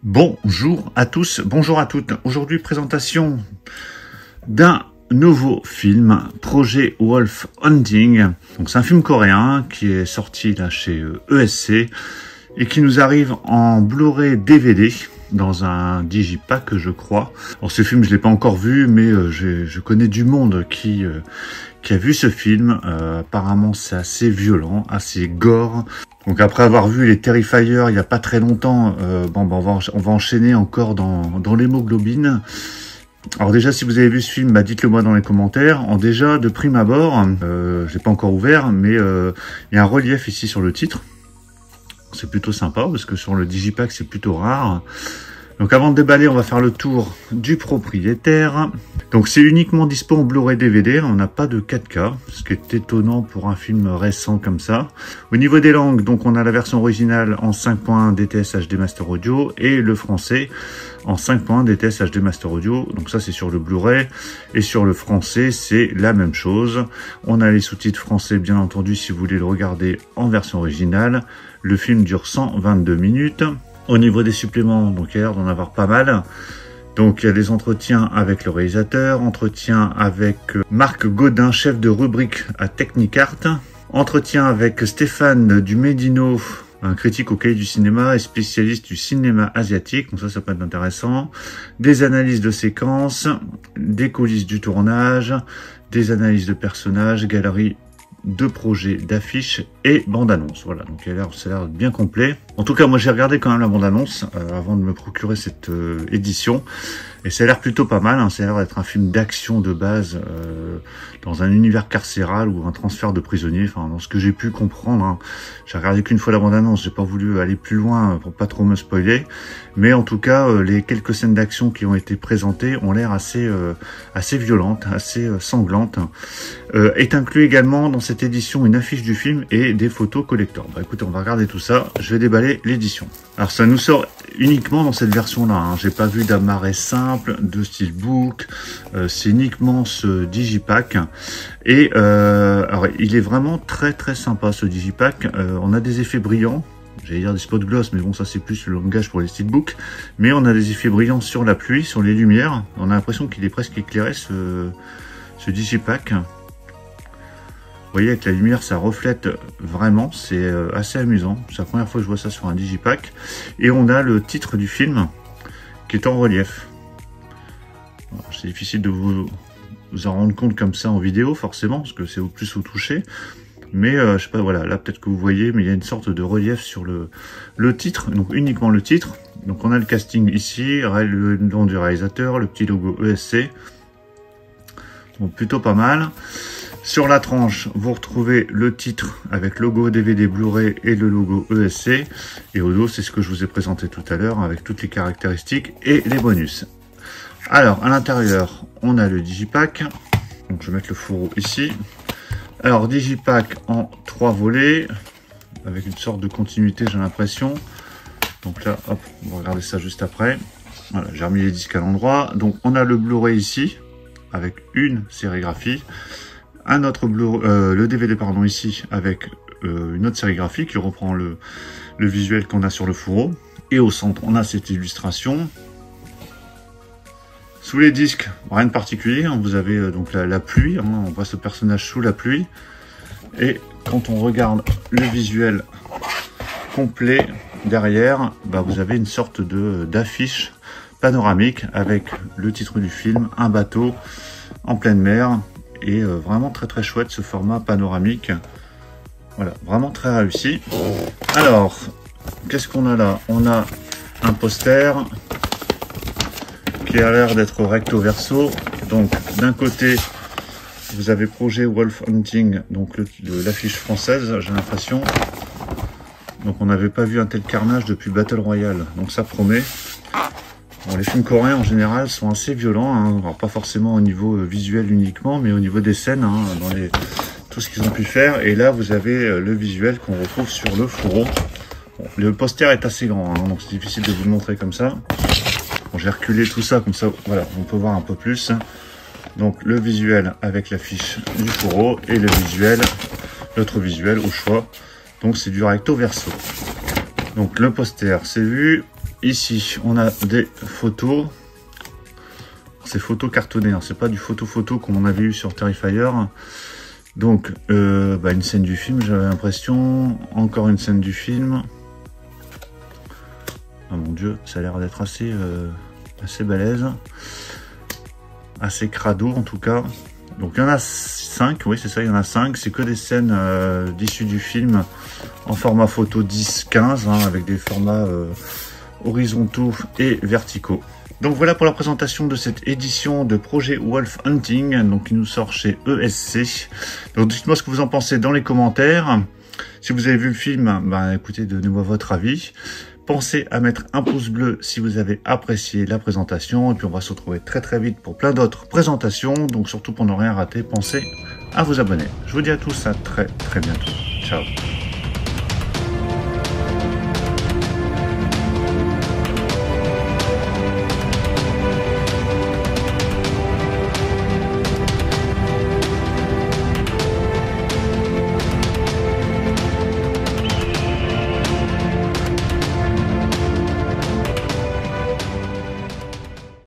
Bonjour à tous, bonjour à toutes. Aujourd'hui, présentation d'un nouveau film, Projet Wolf Hunting. Donc c'est un film coréen qui est sorti là chez ESC et qui nous arrive en Blu-ray DVD dans un digipack, je crois. Alors ce film, je l'ai pas encore vu, mais je connais du monde qui a vu ce film. Apparemment, c'est assez violent, assez gore. Donc après avoir vu les Terrifier il y a pas très longtemps, on va enchaîner encore dans l'hémoglobine. Alors déjà, si vous avez vu ce film, dites-le moi dans les commentaires. Déjà, de prime abord, je l'ai pas encore ouvert, mais il y a un relief ici sur le titre. C'est plutôt sympa, parce que sur le digipack, c'est plutôt rare. Donc avant de déballer, on va faire le tour du propriétaire. Donc c'est uniquement dispo en Blu-ray DVD, on n'a pas de 4K, ce qui est étonnant pour un film récent comme ça. Au niveau des langues, donc on a la version originale en 5.1 DTS HD Master Audio et le français en 5.1 DTS HD Master Audio. Donc ça c'est sur le Blu-ray, et sur le français c'est la même chose. On a les sous-titres français bien entendu si vous voulez le regarder en version originale. Le film dure 122 minutes. Au niveau des suppléments, donc il y a l'air d'en avoir pas mal. Donc il y a des entretiens avec le réalisateur, entretien avec Marc Godin, chef de rubrique à Technicart, entretien avec Stéphane Dumedino, un critique au cahier du cinéma et spécialiste du cinéma asiatique, donc ça peut être intéressant, des analyses de séquences, des coulisses du tournage, des analyses de personnages, galeries de projets, d'affiches et bande-annonce. Voilà, donc ça a l'air bien complet. En tout cas, moi j'ai regardé quand même la bande-annonce avant de me procurer cette édition, et ça a l'air plutôt pas mal, hein. Ça a l'air d'être un film d'action de base dans un univers carcéral ou un transfert de prisonniers, enfin dans ce que j'ai pu comprendre, hein. J'ai regardé qu'une fois la bande-annonce, j'ai pas voulu aller plus loin pour pas trop me spoiler, mais en tout cas les quelques scènes d'action qui ont été présentées ont l'air assez violentes, assez sanglantes. Est inclus également dans cette édition une affiche du film et des photos collector. Écoutez, on va regarder tout ça, je vais déballer l'édition. Alors ça nous sort uniquement dans cette version-là, hein. J'ai pas vu d'amarré simple, de steelbook, c'est uniquement ce digipack. Et alors il est vraiment très sympa ce digipack. On a des effets brillants, j'allais dire des spots gloss, mais bon ça c'est plus le langage pour les steelbooks. Mais on a des effets brillants sur la pluie, sur les lumières. On a l'impression qu'il est presque éclairé ce digipack. Vous voyez, avec la lumière, ça reflète vraiment, c'est assez amusant. C'est la première fois que je vois ça sur un digipack. Et on a le titre du film qui est en relief. C'est difficile de vous en rendre compte comme ça en vidéo, forcément, parce que c'est plus au toucher. Mais je sais pas, voilà, là peut-être que vous voyez, mais il y a une sorte de relief sur le titre, donc uniquement le titre. Donc on a le casting ici, le nom du réalisateur, le petit logo ESC. Donc plutôt pas mal. Sur la tranche, vous retrouvez le titre avec logo DVD Blu-ray et le logo ESC. Et au dos, c'est ce que je vous ai présenté tout à l'heure avec toutes les caractéristiques et les bonus. Alors, à l'intérieur, on a le digipack. Donc, je vais mettre le fourreau ici. Alors, digipack en 3 volets avec une sorte de continuité, j'ai l'impression. Donc là, hop, on va regarder ça juste après. Voilà, j'ai remis les disques à l'endroit. Donc, on a le Blu-ray ici avec une sérigraphie. Un autre le DVD pardon ici avec une autre sérigraphie qui reprend le visuel qu'on a sur le fourreau. Et au centre, on a cette illustration. Sous les disques, rien de particulier, hein. Vous avez donc la pluie, hein. On voit ce personnage sous la pluie. Et quand on regarde le visuel complet derrière, vous avez une sorte d'affiche panoramique avec le titre du film, un bateau en pleine mer. Et vraiment très chouette ce format panoramique. Voilà, vraiment très réussi. Alors, qu'est-ce qu'on a là? On a un poster qui a l'air d'être recto verso. Donc d'un côté, vous avez Projet Wolf Hunting, donc l'affiche française, j'ai l'impression. Donc on n'avait pas vu un tel carnage depuis Battle Royale, donc ça promet. Bon, les films coréens en général sont assez violents, hein. Alors pas forcément au niveau visuel uniquement, mais au niveau des scènes, hein, dans tout ce qu'ils ont pu faire. Et là vous avez le visuel qu'on retrouve sur le fourreau. Bon, le poster est assez grand, hein, donc c'est difficile de vous le montrer comme ça. Bon, j'ai reculé tout ça comme ça, voilà, on peut voir un peu plus. Donc le visuel avec l'affiche du fourreau et le visuel, l'autre visuel au choix. Donc c'est du recto verso. Donc le poster c'est vu. ici, on a des photos. C'est photo cartonné, hein. C'est pas du photo comme on avait eu sur Terrifier. Donc, une scène du film, j'avais l'impression. Encore une scène du film. Oh mon dieu, ça a l'air d'être assez balèze. Assez crado en tout cas. Donc il y en a 5, oui c'est ça, il y en a 5. C'est que des scènes d'issues du film en format photo 10-15, hein, avec des formats horizontaux et verticaux. Donc voilà pour la présentation de cette édition de Projet Wolf Hunting, donc qui nous sort chez ESC. Donc dites-moi ce que vous en pensez dans les commentaires. Si vous avez vu le film, écoutez, donnez-moi votre avis. Pensez à mettre un pouce bleu si vous avez apprécié la présentation. Et puis on va se retrouver très très vite pour plein d'autres présentations. Donc surtout pour ne rien rater, pensez à vous abonner. Je vous dis à tous à très très bientôt. Ciao.